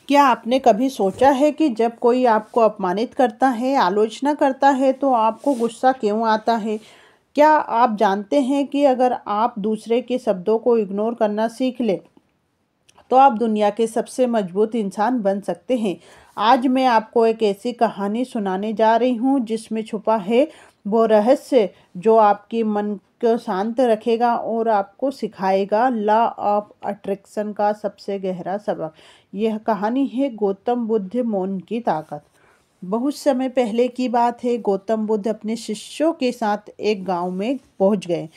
क्या आपने कभी सोचा है कि जब कोई आपको अपमानित करता है, आलोचना करता है, तो आपको गुस्सा क्यों आता है? क्या आप जानते हैं कि अगर आप दूसरे के शब्दों को इग्नोर करना सीख लें, तो आप दुनिया के सबसे मजबूत इंसान बन सकते हैं। आज मैं आपको एक ऐसी कहानी सुनाने जा रही हूँ जिसमें छुपा है वो रहस्य जो आपके मन को शांत रखेगा और आपको सिखाएगा लॉ ऑफ अट्रैक्शन का सबसे गहरा सबक। यह कहानी है गौतम बुद्ध मौन की ताकत। बहुत समय पहले की बात है। गौतम बुद्ध अपने शिष्यों के साथ एक गांव में पहुंच गए।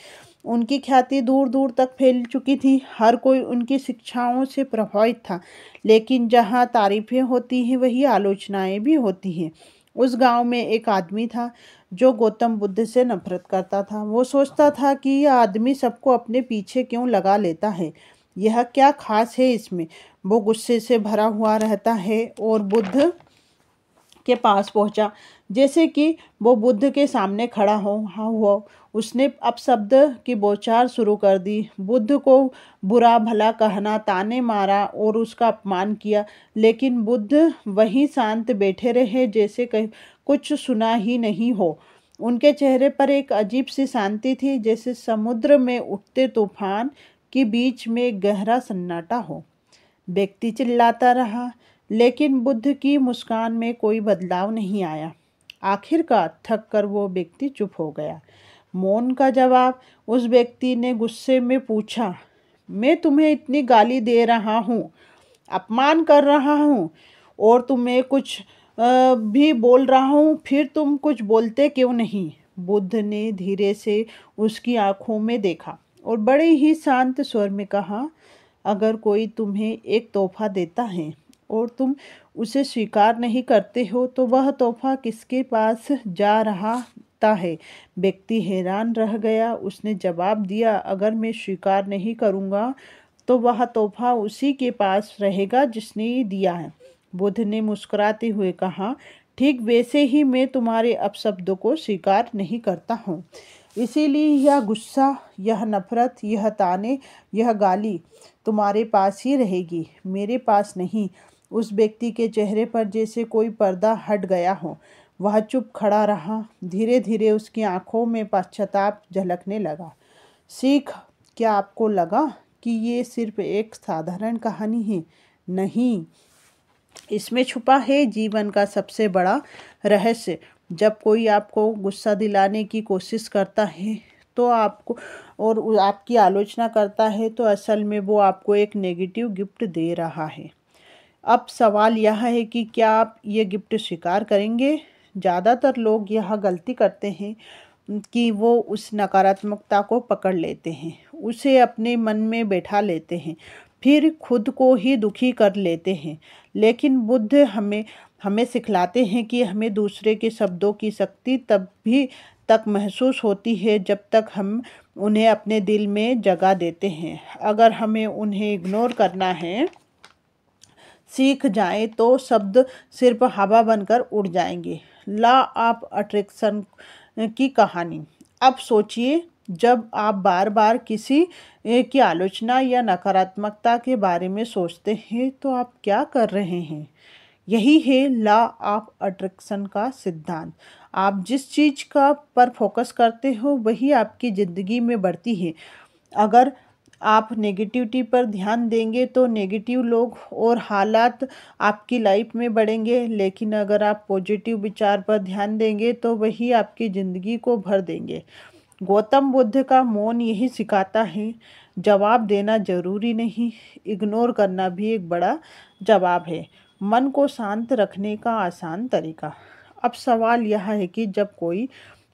उनकी ख्याति दूर दूर तक फैल चुकी थी। हर कोई उनकी शिक्षाओं से प्रभावित था। लेकिन जहां तारीफें होती हैं वहीं आलोचनाएं भी होती हैं। उस गांव में एक आदमी था जो गौतम बुद्ध से नफरत करता था। वो सोचता था कि यह आदमी सबको अपने पीछे क्यों लगा लेता है, यह क्या खास है इसमें। वो गुस्से से भरा हुआ रहता है और बुद्ध के पास पहुंचा। जैसे कि वो बुद्ध के सामने खड़ा हुआ, उसने अपशब्द की बौछार शुरू कर दी। बुद्ध को बुरा भला कहना, ताने मारा और उसका अपमान किया। लेकिन बुद्ध वहीं शांत बैठे रहे, जैसे कहीं कुछ सुना ही नहीं हो। उनके चेहरे पर एक अजीब सी शांति थी, जैसे समुद्र में उठते तूफान के बीच में गहरा सन्नाटा हो। व्यक्ति चिल्लाता रहा, लेकिन बुद्ध की मुस्कान में कोई बदलाव नहीं आया। आखिरकार थक कर वो व्यक्ति चुप हो गया। मौन का जवाब। उस व्यक्ति ने गुस्से में पूछा, मैं तुम्हें इतनी गाली दे रहा हूँ, अपमान कर रहा हूँ और तुम्हें कुछ भी बोल रहा हूँ, फिर तुम कुछ बोलते क्यों नहीं? बुद्ध ने धीरे से उसकी आंखों में देखा और बड़े ही शांत स्वर में कहा, अगर कोई तुम्हें एक तोहफा देता है और तुम उसे स्वीकार नहीं करते हो, तो वह तोहफा किसके पास जा रहा है? व्यक्ति हैरान रह गया। उसने जवाब दिया, अगर मैं स्वीकार नहीं करूँगा तो वह तोहफा उसी के पास रहेगा जिसने ये दिया है। बुद्ध ने मुस्कुराते हुए कहा, ठीक वैसे ही मैं तुम्हारे अपशब्दों को स्वीकार नहीं करता हूँ। इसीलिए यह गुस्सा, यह नफरत, यह ताने, यह गाली तुम्हारे पास ही रहेगी, मेरे पास नहीं। उस व्यक्ति के चेहरे पर जैसे कोई पर्दा हट गया हो। वह चुप खड़ा रहा। धीरे धीरे उसकी आंखों में पश्चाताप झलकने लगा। सीख। क्या आपको लगा कि ये सिर्फ एक साधारण कहानी है? नहीं, इसमें छुपा है जीवन का सबसे बड़ा रहस्य। जब कोई आपको गुस्सा दिलाने की कोशिश करता है तो आपको और आपकी आलोचना करता है, तो असल में वो आपको एक नेगेटिव गिफ्ट दे रहा है। अब सवाल यह है कि क्या आप ये गिफ्ट स्वीकार करेंगे? ज़्यादातर लोग यह गलती करते हैं कि वो उस नकारात्मकता को पकड़ लेते हैं, उसे अपने मन में बैठा लेते हैं, फिर खुद को ही दुखी कर लेते हैं। लेकिन बुद्ध हमें हमें सिखलाते हैं कि हमें दूसरे के शब्दों की शक्ति तब भी तक महसूस होती है जब तक हम उन्हें अपने दिल में जगह देते हैं। अगर हमें उन्हें इग्नोर करना है सीख जाएं तो शब्द सिर्फ हवा बनकर उड़ जाएंगे। लॉ ऑफ अट्रैक्शन की कहानी। अब सोचिए, जब आप बार बार किसी की आलोचना या नकारात्मकता के बारे में सोचते हैं तो आप क्या कर रहे हैं? यही है लॉ ऑफ अट्रैक्शन का सिद्धांत। आप जिस चीज़ का पर फोकस करते हो वही आपकी ज़िंदगी में बढ़ती है। अगर आप नेगेटिविटी पर ध्यान देंगे तो नेगेटिव लोग और हालात आपकी लाइफ में बढ़ेंगे, लेकिन अगर आप पॉजिटिव विचार पर ध्यान देंगे तो वही आपकी ज़िंदगी को भर देंगे। गौतम बुद्ध का मौन यही सिखाता है, जवाब देना जरूरी नहीं, इग्नोर करना भी एक बड़ा जवाब है। मन को शांत रखने का आसान तरीका। अब सवाल यह है कि जब कोई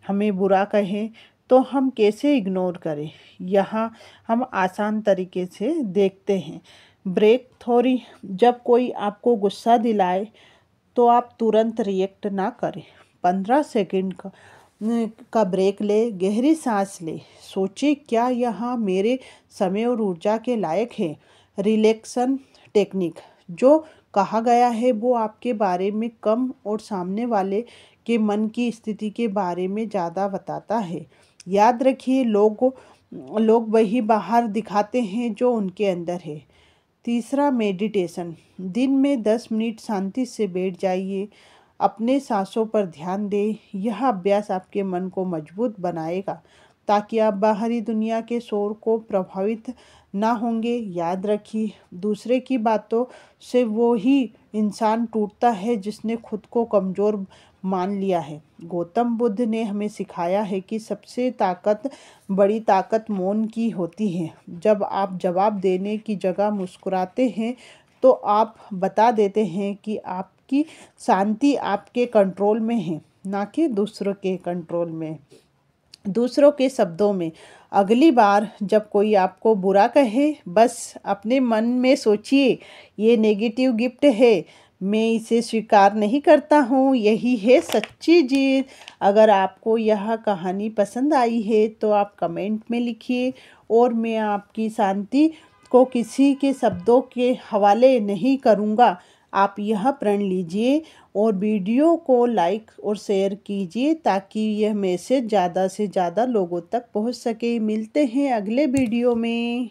हमें बुरा कहे तो हम कैसे इग्नोर करें? यहाँ हम आसान तरीके से देखते हैं। Break theory. जब कोई आपको गुस्सा दिलाए तो आप तुरंत रिएक्ट ना करें। 15 सेकंड का ब्रेक ले, गहरी सांस ले, सोचिए क्या यहाँ मेरे समय और ऊर्जा के लायक है। Relaxin technique. जो कहा गया है वो आपके बारे में कम और सामने वाले के मन की स्थिति के बारे में ज़्यादा बताता है। याद रखिए, लोग वही बाहर दिखाते हैं जो उनके अंदर है। तीसरा, मेडिटेशन। दिन में 10 मिनट शांति से बैठ जाइए, अपने सांसों पर ध्यान दें। यह अभ्यास आपके मन को मजबूत बनाएगा ताकि आप बाहरी दुनिया के शोर को प्रभावित ना होंगे। याद रखिए, दूसरे की बातों से वो ही इंसान टूटता है जिसने खुद को कमज़ोर मान लिया है। गौतम बुद्ध ने हमें सिखाया है कि सबसे बड़ी ताकत मौन की होती है। जब आप जवाब देने की जगह मुस्कुराते हैं तो आप बता देते हैं कि आपकी शांति आपके कंट्रोल में है, ना कि दूसरों के कंट्रोल में। दूसरों के शब्दों में, अगली बार जब कोई आपको बुरा कहे, बस अपने मन में सोचिए, ये नेगेटिव गिफ्ट है, मैं इसे स्वीकार नहीं करता हूँ। यही है सच्ची जीत। अगर आपको यह कहानी पसंद आई है तो आप कमेंट में लिखिए, और मैं आपकी शांति को किसी के शब्दों के हवाले नहीं करूँगा। आप यह प्रण लीजिए और वीडियो को लाइक और शेयर कीजिए ताकि यह मैसेज ज़्यादा से ज़्यादा लोगों तक पहुंच सके। मिलते हैं अगले वीडियो में।